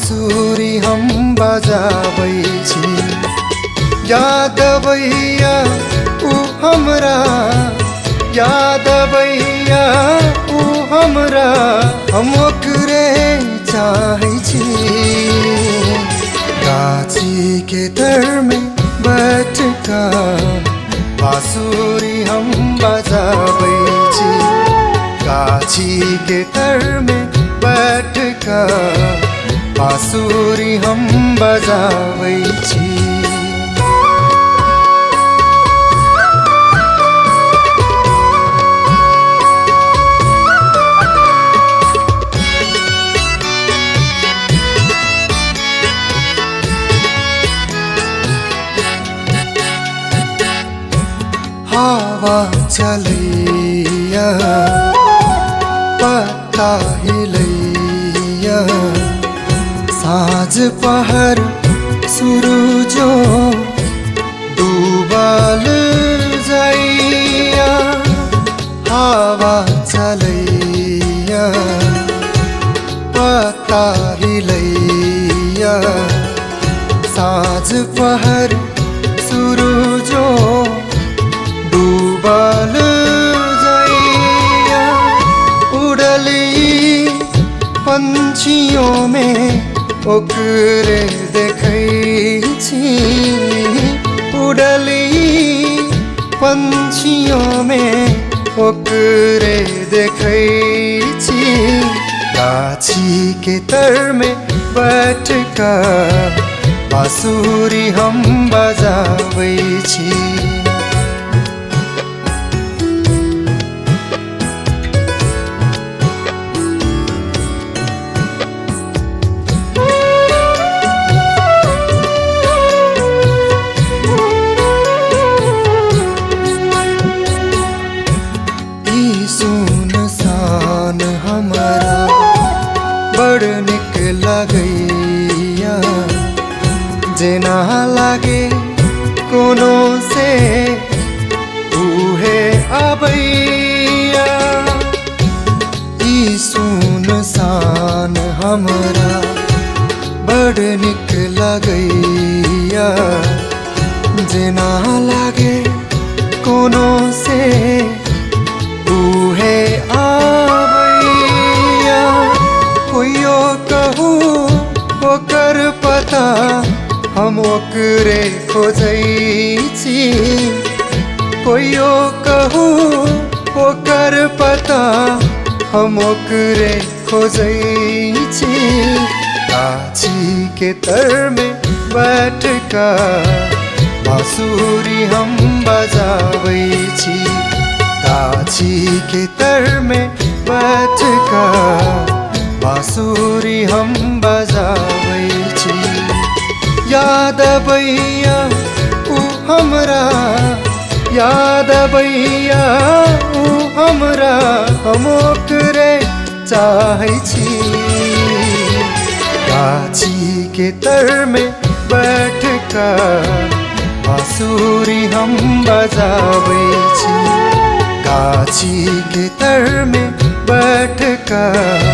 बाँसुरी हम बजाबै छी। याद भैया ऊ हमरा, याद भैया ऊ हमरा, हम ओकरे चाहै छी। गाछी के तर में बैठ कर बाँसुरी हम बजाबै छी। गाछी के तर में बैठ कर बाँसुरी हम बजाबै छी। हवा चलैया पत्ता हिलैया, साँझ पहर सूरजो डूबल जाइया। हवा चलैया पत्ता हिलैया, साँझ पहर सूरजो डूबल जाइया। उड़ली पंछियों में ओकरे देखै छी। उड़ली पंछियों में ओकरे देखै छी। गाछी के तर में बैठ कर बाँसुरी हम बजाबै छी। सुनसान हमारा बड़ निक लगैया, जेना लागे कोनो से उहे आबैया। ई सुनसान हमारा बड़ निक लगैया, जेना लागे कोनो से उहे आबैया। कोइयो कहू ओकर पता, हम ओकरे खोजै छी। कोइयो कहू ओकर पता, हम ओकरे खोजै छी। गाछी के तर में बैठ कर बाँसुरी हम बजाबै छी। गाछी के तर में बैठ कर बाँसुरी हम बजाबै छी। याद भैया ऊ हमरा, याद भैया ऊ हमरा, हम ओकरे चाहै छी। गाछी के तर में बैठ कर बाँसुरी हम बजाबै छी। गाछी के तर में बैठ कर